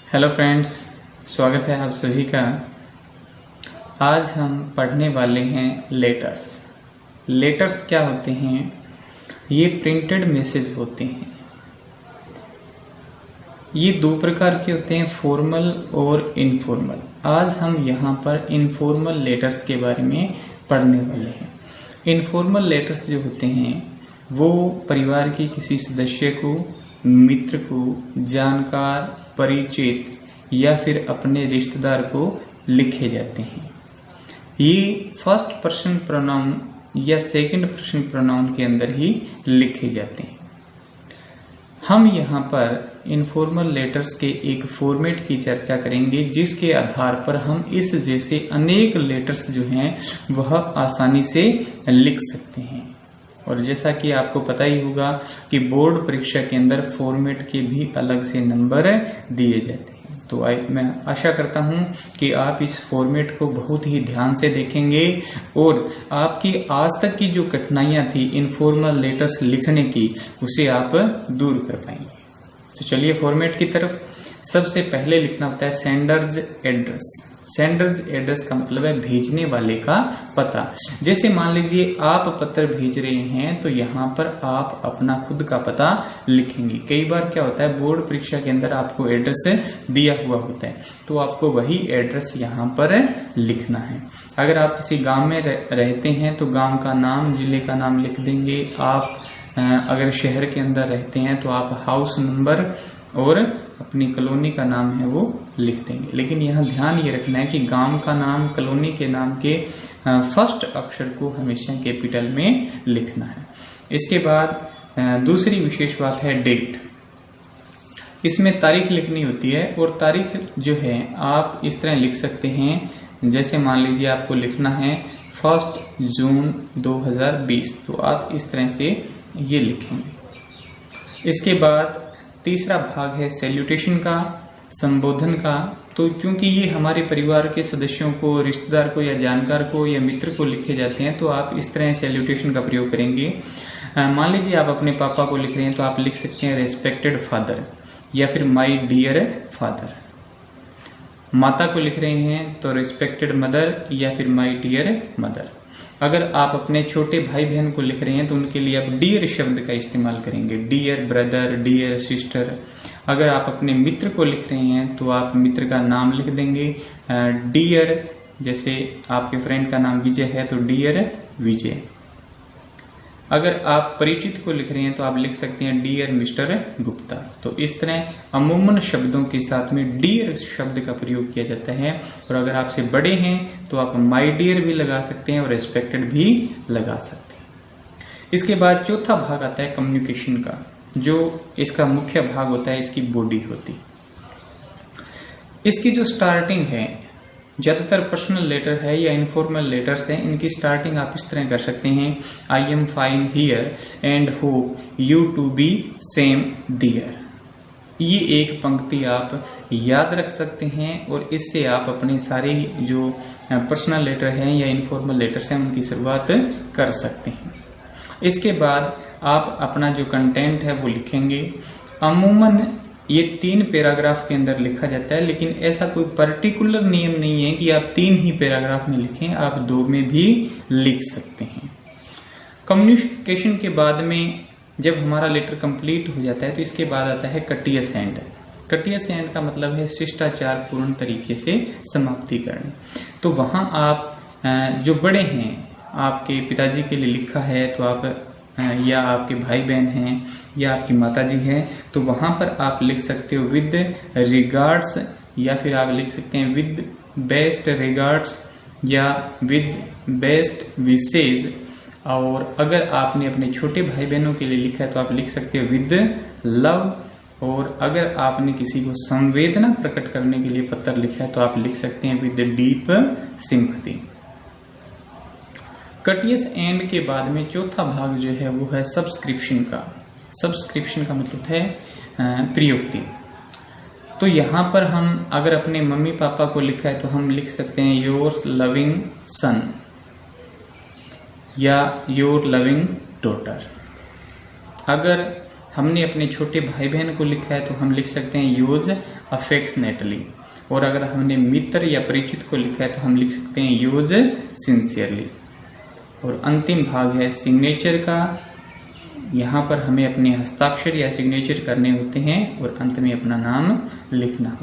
Hello friends, स्वागत है आप सभी का। आज हम पढ़ने वाले हैं लेटर्स। लेटर्स क्या होते हैं? ये प्रिंटेड मैसेज होते हैं। ये दो प्रकार के होते हैं, फॉर्मल और इनफॉर्मल। आज हम यहाँ पर इनफॉर्मल लेटर्स के बारे में पढ़ने वाले हैं। इनफॉर्मल लेटर्स जो होते हैं वो परिवार के किसी सदस्य को, मित्र को, जानकार, परिचित या फिर अपने रिश्तेदार को लिखे जाते हैं। ये फर्स्ट पर्सन प्रोनाउन या सेकंड पर्सन प्रोनाउन के अंदर ही लिखे जाते हैं। हम यहाँ पर इनफॉर्मल लेटर्स के एक फॉर्मेट की चर्चा करेंगे जिसके आधार पर हम इस जैसे अनेक लेटर्स जो हैं वह आसानी से लिख सकते हैं। और जैसा कि आपको पता ही होगा कि बोर्ड परीक्षा के अंदर फॉर्मेट के भी अलग से नंबर दिए जाते हैं। तो मैं आशा करता हूं कि आप इस फॉर्मेट को बहुत ही ध्यान से देखेंगे और आपकी आज तक की जो कठिनाइयां थी इनफॉर्मल लेटर्स लिखने की, उसे आप दूर कर पाएंगे। तो चलिए फॉर्मेट की तरफ। सबसे पहले लिखना होता है सेंडर्स एड्रेस। सेंडर्स एड्रेस का मतलब है भेजने वाले का पता। जैसे मान लीजिए आप पत्र भेज रहे हैं तो यहाँ पर आप अपना खुद का पता लिखेंगे। कई बार क्या होता है, बोर्ड परीक्षा के अंदर आपको एड्रेस दिया हुआ होता है तो आपको वही एड्रेस यहाँ पर लिखना है। अगर आप किसी गांव में रहते हैं तो गांव का नाम, जिले का नाम लिख देंगे। आप अगर शहर के अंदर रहते हैं तो आप हाउस नंबर और अपनी कॉलोनी का नाम है वो लिख देंगे। लेकिन यहाँ ध्यान ये रखना है कि गांव का नाम, कॉलोनी के नाम के फर्स्ट अक्षर को हमेशा कैपिटल में लिखना है। इसके बाद दूसरी विशेष बात है डेट। इसमें तारीख लिखनी होती है और तारीख जो है आप इस तरह लिख सकते हैं। जैसे मान लीजिए आपको लिखना है 1 जून 2020, तो आप इस तरह से ये लिखेंगे। इसके बाद तीसरा भाग है सैल्यूटेशन का, संबोधन का। तो क्योंकि ये हमारे परिवार के सदस्यों को, रिश्तेदार को या जानकार को या मित्र को लिखे जाते हैं तो आप इस तरह सैल्यूटेशन का प्रयोग करेंगे। मान लीजिए आप अपने पापा को लिख रहे हैं तो आप लिख सकते हैं रेस्पेक्टेड फादर या फिर माय डियर फादर। माता को लिख रहे हैं तो रेस्पेक्टेड मदर या फिर माय डियर मदर। अगर आप अपने छोटे भाई बहन को लिख रहे हैं तो उनके लिए आप डियर शब्द का इस्तेमाल करेंगे, डियर ब्रदर, डियर सिस्टर। अगर आप अपने मित्र को लिख रहे हैं तो आप मित्र का नाम लिख देंगे डियर। जैसे आपके फ्रेंड का नाम विजय है तो डियर विजय। अगर आप परिचित को लिख रहे हैं तो आप लिख सकते हैं डियर मिस्टर गुप्ता। तो इस तरह अमूमन शब्दों के साथ में डियर शब्द का प्रयोग किया जाता है। और अगर आपसे बड़े हैं तो आप माय डियर भी लगा सकते हैं और रेस्पेक्टेड भी लगा सकते हैं। इसके बाद चौथा भाग आता है कम्युनिकेशन का, जो इसका मुख्य भाग होता है, इसकी बॉडी होती। इसकी जो स्टार्टिंग है, ज़्यादातर पर्सनल लेटर है या इनफॉर्मल लेटर्स हैं, इनकी स्टार्टिंग आप इस तरह कर सकते हैं, I am fine here and hope you to be same there. ये एक पंक्ति आप याद रख सकते हैं और इससे आप अपने सारे जो पर्सनल लेटर हैं या इनफॉर्मल लेटर्स हैं उनकी शुरुआत कर सकते हैं। इसके बाद आप अपना जो कंटेंट है वो लिखेंगे। अमूमन ये 3 पैराग्राफ के अंदर लिखा जाता है, लेकिन ऐसा कोई पर्टिकुलर नियम नहीं है कि आप 3 ही पैराग्राफ में लिखें, आप 2 में भी लिख सकते हैं। कम्युनिकेशन के बाद में जब हमारा लेटर कंप्लीट हो जाता है तो इसके बाद आता है कटियस एंड। कटियस एंड का मतलब है शिष्टाचार पूर्ण तरीके से समाप्ति करना। तो वहाँ आप जो बड़े हैं, आपके पिताजी के लिए लिखा है तो आप या आपके भाई बहन हैं या आपकी माताजी हैं तो वहाँ पर आप लिख सकते हो विद रिगार्ड्स या फिर आप लिख सकते हैं विद बेस्ट रिगार्ड्स या विद बेस्ट विशेज। और अगर आपने अपने छोटे भाई बहनों के लिए लिखा है तो आप लिख सकते हो विद लव। और अगर आपने किसी को संवेदना प्रकट करने के लिए पत्र लिखा है तो आप लिख सकते हैं with deep sympathy. Courteous and के बाद में चौथा भाग जो है वो है सब्सक्रिप्शन का। सब्सक्रिप्शन का मतलब है प्रयोक्ति। तो यहाँ पर हम अगर अपने मम्मी पापा को लिखा है तो हम लिख सकते हैं योर्स लविंग सन या योर लविंग डॉटर। अगर हमने अपने छोटे भाई बहन को लिखा है तो हम लिख सकते हैं यूज अफेक्शनेटली, और अगर हमने मित्र या परिचित को लिखा है तो हम लिख सकते हैं यूज सिंसियरली। और अंतिम भाग है सिग्नेचर का। यहाँ पर हमें अपने हस्ताक्षर या सिग्नेचर करने होते हैं और अंत में अपना नाम लिखना।